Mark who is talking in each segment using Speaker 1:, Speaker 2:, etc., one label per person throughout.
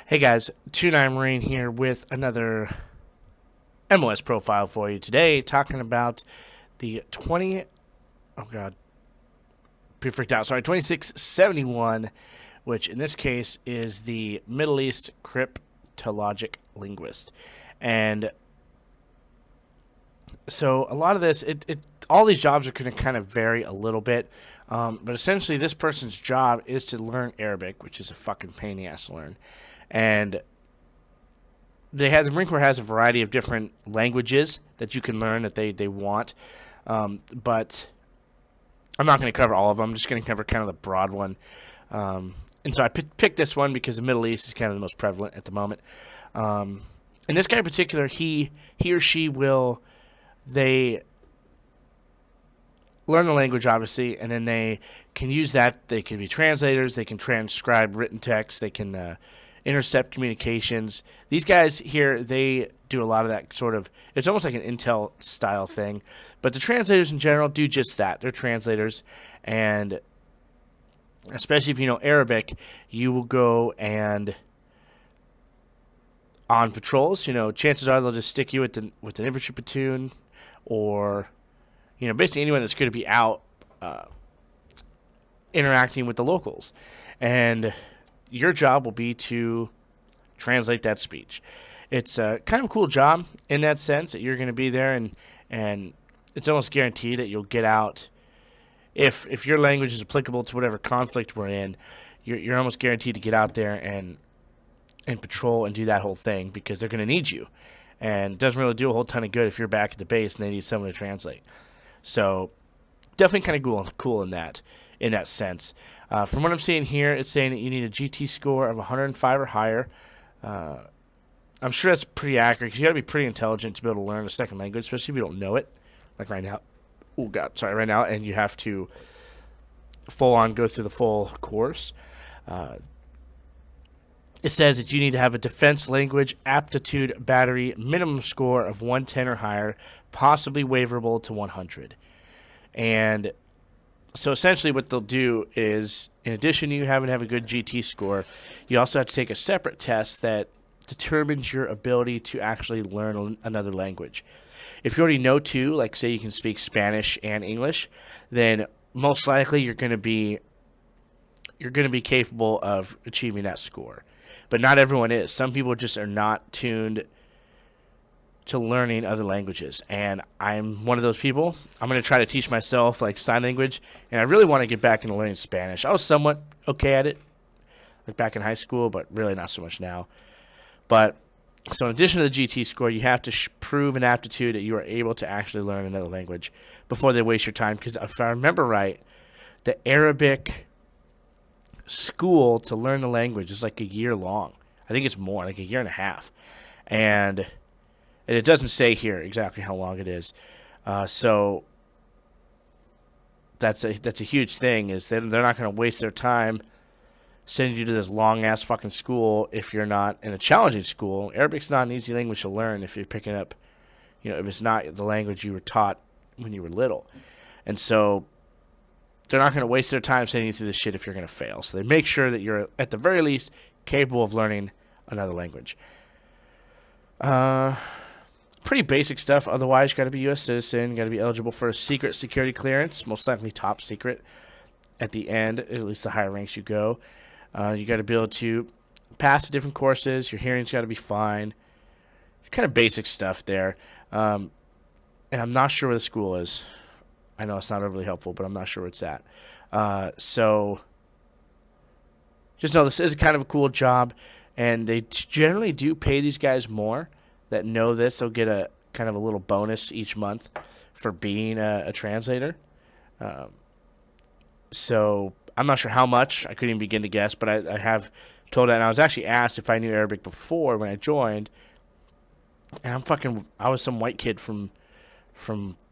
Speaker 1: Hey guys, 29 Marine here with another MOS profile for you today, talking about the 2671, which in this case is the Middle East cryptologic linguist. And so a lot of this, all these jobs are going to kind of vary a little bit, but essentially this person's job is to learn Arabic, which is a fucking pain in the ass to learn. And the Marine Corps has a variety of different languages that you can learn that they want, but I'm not going to cover all of them. I'm just going to cover kind of the broad one. And so I picked this one because the Middle East is kind of the most prevalent at the moment. And this guy in particular, he or she they learn the language, obviously, and then they can use that. They can be translators. They can transcribe written text. They can intercept communications. These guys here, they do a lot of that sort of, it's almost like an intel style thing. But the translators in general do just that. They're translators. And especially if you know Arabic, you will go and on patrols, chances are they'll just stick you with an infantry platoon, or basically anyone that's going to be out interacting with the locals. And your job will be to translate that speech. It's a kind of a cool job in that sense that you're going to be there, and it's almost guaranteed that you'll get out. If your language is applicable to whatever conflict we're in, you're almost guaranteed to get out there and patrol and do that whole thing, because they're going to need you. And it doesn't really do a whole ton of good if you're back at the base and they need someone to translate. So definitely kind of cool in that sense. From what I'm seeing here, it's saying that you need a GT score of 105 or higher. I'm sure that's pretty accurate, because you got to be pretty intelligent to be able to learn a second language, especially if you don't know it. Like right now. Right now, and you have to full on go through the full course. It says that you need to have a defense language aptitude battery minimum score of 110 or higher, possibly waivable to 100. And so essentially what they'll do is, in addition to you having to have a good GT score, you also have to take a separate test that determines your ability to actually learn another language. If you already know two, like say you can speak Spanish and English, then most likely you're going to be capable of achieving that score. But not everyone is. Some people just are not tuned to learning other languages, and I'm one of those people. I'm going to try to teach myself like sign language, and I really want to get back into learning Spanish. I was somewhat okay at it like back in high school, but really not so much now. But so in addition to the GT score, you have to prove an aptitude that you are able to actually learn another language before they waste your time, because if I remember right, the Arabic school to learn the language is like a year long. I think it's more, like a year and a half. And it doesn't say here exactly how long it is. So that's a huge thing, is that they're not going to waste their time sending you to this long-ass fucking school if you're not in a challenging school. Arabic's not an easy language to learn if you're picking up, if it's not the language you were taught when you were little. And so they're not going to waste their time sending you through this shit if you're going to fail. So they make sure that you're, at the very least, capable of learning another language. Pretty basic stuff. Otherwise, you got to be a U.S. citizen. You got to be eligible for a secret security clearance, most likely top secret at the end, at least the higher ranks you go. You got to be able to pass the different courses. Your hearing's got to be fine. Kind of basic stuff there. And I'm not sure where the school is. I know it's not overly helpful, but I'm not sure where it's at. So just know this is kind of a cool job, and they generally do pay these guys more that know this. They'll get a kind of a little bonus each month for being a translator. So I'm not sure how much. I couldn't even begin to guess, but I have told that. And I was actually asked if I knew Arabic before when I joined, and I was some white kid from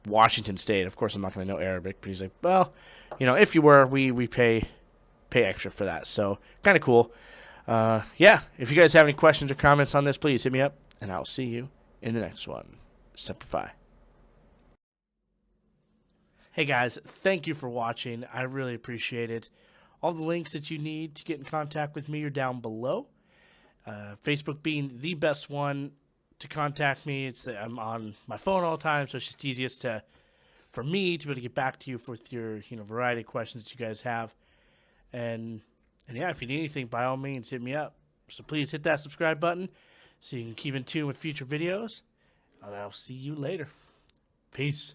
Speaker 1: Washington State. Of course, I'm not going to know Arabic, but he's like, well, if you were, we pay extra for that. So kind of cool. Yeah, if you guys have any questions or comments on this, please hit me up, and I'll see you in the next one. Simplify. Hey guys, thank you for watching. I really appreciate it. All the links that you need to get in contact with me are down below. Facebook being the best one to contact me. I'm on my phone all the time, so it's just easiest for me to be able to get back to you with your variety of questions that you guys have. And yeah, if you need anything, by all means, hit me up. So please hit that subscribe button so you can keep in tune with future videos. And I'll see you later. Peace.